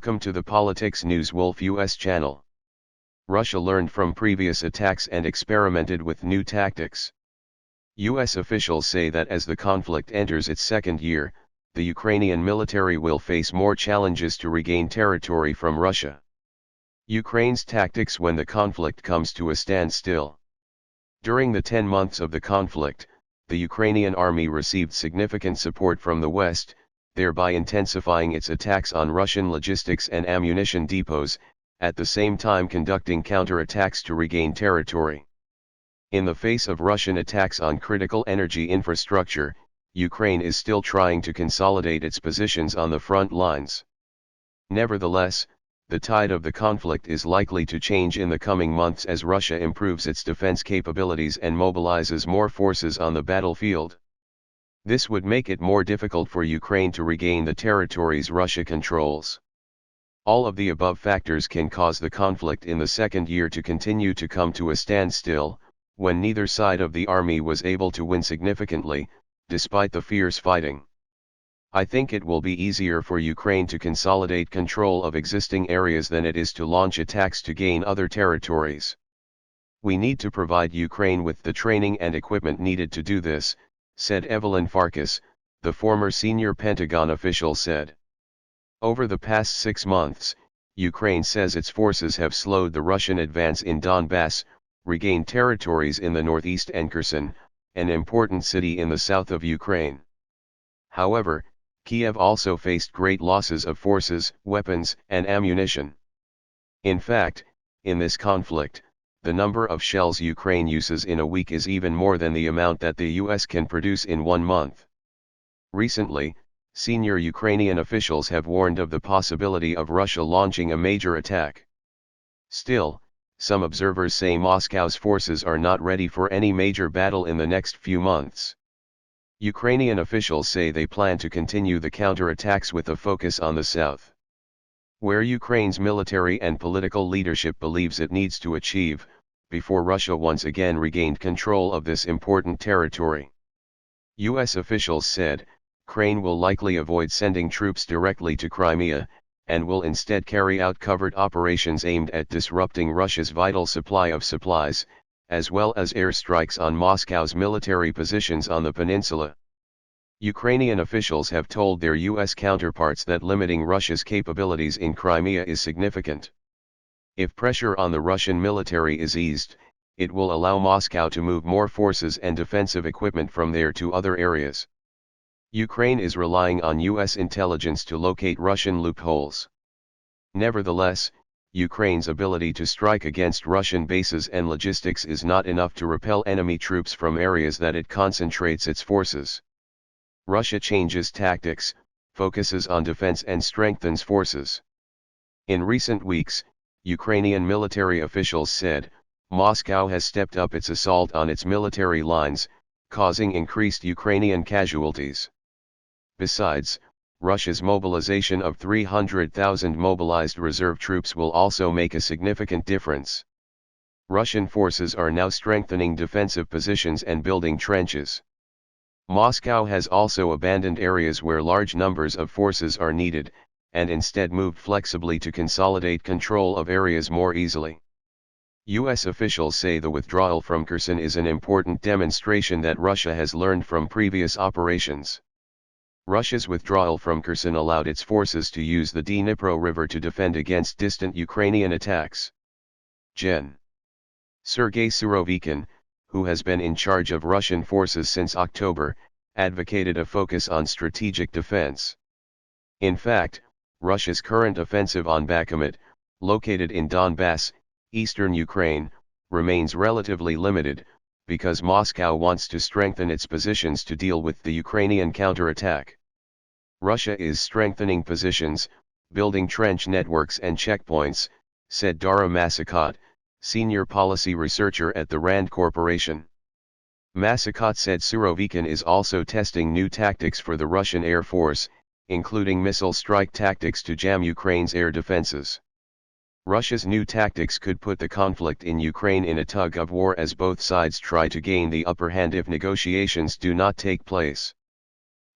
Welcome to the Politics News Wolf US channel. Russia learned from previous attacks and experimented with new tactics. US officials say that as the conflict enters its second year, the Ukrainian military will face more challenges to regain territory from Russia. Ukraine's tactics when the conflict comes to a standstill. During the 10 months of the conflict, the Ukrainian army received significant support from the West, thereby intensifying its attacks on Russian logistics and ammunition depots, at the same time conducting counterattacks to regain territory. In the face of Russian attacks on critical energy infrastructure, Ukraine is still trying to consolidate its positions on the front lines. Nevertheless, the tide of the conflict is likely to change in the coming months as Russia improves its defense capabilities and mobilizes more forces on the battlefield. This would make it more difficult for Ukraine to regain the territories Russia controls. All of the above factors can cause the conflict in the second year to continue to come to a standstill, when neither side of the army was able to win significantly, despite the fierce fighting. I think it will be easier for Ukraine to consolidate control of existing areas than it is to launch attacks to gain other territories. We need to provide Ukraine with the training and equipment needed to do this, said Evelyn Farkas, the former senior Pentagon official said. Over the past 6 months, Ukraine says its forces have slowed the Russian advance in Donbass, regained territories in the northeast and Kherson, an important city in the south of Ukraine. However, Kiev also faced great losses of forces, weapons, and ammunition. In fact, in this conflict, the number of shells Ukraine uses in a week is even more than the amount that the US can produce in 1 month. Recently, senior Ukrainian officials have warned of the possibility of Russia launching a major attack. Still, some observers say Moscow's forces are not ready for any major battle in the next few months. Ukrainian officials say they plan to continue the counterattacks with a focus on the south, where Ukraine's military and political leadership believes it needs to achieve, before Russia once again regained control of this important territory. US officials said, Ukraine will likely avoid sending troops directly to Crimea, and will instead carry out covert operations aimed at disrupting Russia's vital supply of supplies, as well as airstrikes on Moscow's military positions on the peninsula. Ukrainian officials have told their US counterparts that limiting Russia's capabilities in Crimea is significant. If pressure on the Russian military is eased, it will allow Moscow to move more forces and defensive equipment from there to other areas. Ukraine is relying on US intelligence to locate Russian loopholes. Nevertheless, Ukraine's ability to strike against Russian bases and logistics is not enough to repel enemy troops from areas that it concentrates its forces. Russia changes tactics, focuses on defense and strengthens forces. In recent weeks, Ukrainian military officials said, Moscow has stepped up its assault on its military lines, causing increased Ukrainian casualties. Besides, Russia's mobilization of 300,000 mobilized reserve troops will also make a significant difference. Russian forces are now strengthening defensive positions and building trenches. Moscow has also abandoned areas where large numbers of forces are needed, and instead moved flexibly to consolidate control of areas more easily. US officials say the withdrawal from Kherson is an important demonstration that Russia has learned from previous operations. Russia's withdrawal from Kherson allowed its forces to use the Dnipro River to defend against distant Ukrainian attacks. Gen. Sergei Surovikin, who has been in charge of Russian forces since October, advocated a focus on strategic defense. In fact, Russia's current offensive on Bakhmut, located in Donbass, eastern Ukraine, remains relatively limited, because Moscow wants to strengthen its positions to deal with the Ukrainian counterattack. Russia is strengthening positions, building trench networks and checkpoints, said Dara Massicot, senior policy researcher at the RAND Corporation. Massicot said Surovikin is also testing new tactics for the Russian Air Force, including missile strike tactics to jam Ukraine's air defenses. Russia's new tactics could put the conflict in Ukraine in a tug-of-war as both sides try to gain the upper hand if negotiations do not take place.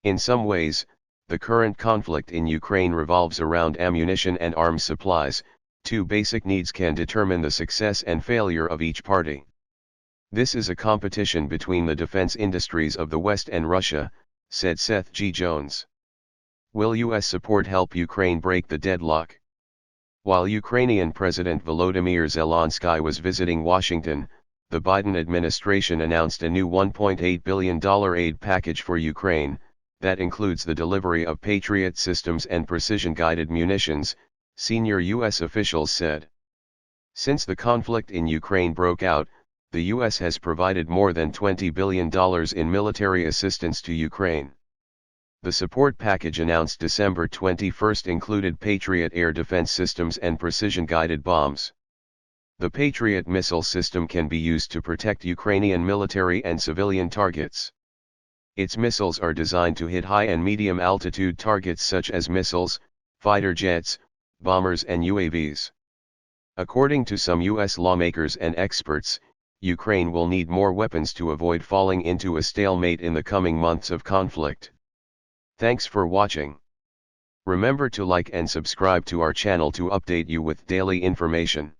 In some ways, The current conflict in Ukraine revolves around ammunition and arms supplies. Two basic needs can determine the success and failure of each party. This is a competition between the defense industries of the West and Russia, said Seth G. Jones. Will U.S. support help Ukraine break the deadlock? While Ukrainian President Volodymyr Zelensky was visiting Washington, the Biden administration announced a new $1.8 billion aid package for Ukraine, that includes the delivery of Patriot systems and precision-guided munitions, senior U.S. officials said. Since the conflict in Ukraine broke out, the U.S. has provided more than $20 billion in military assistance to Ukraine. The support package announced December 21 included Patriot air defense systems and precision-guided bombs. The Patriot missile system can be used to protect Ukrainian military and civilian targets. Its missiles are designed to hit high and medium-altitude targets such as missiles, fighter jets, bombers and UAVs. According to some U.S. lawmakers and experts, Ukraine will need more weapons to avoid falling into a stalemate in the coming months of conflict. Thanks for watching. Remember to like and subscribe to our channel to update you with daily information.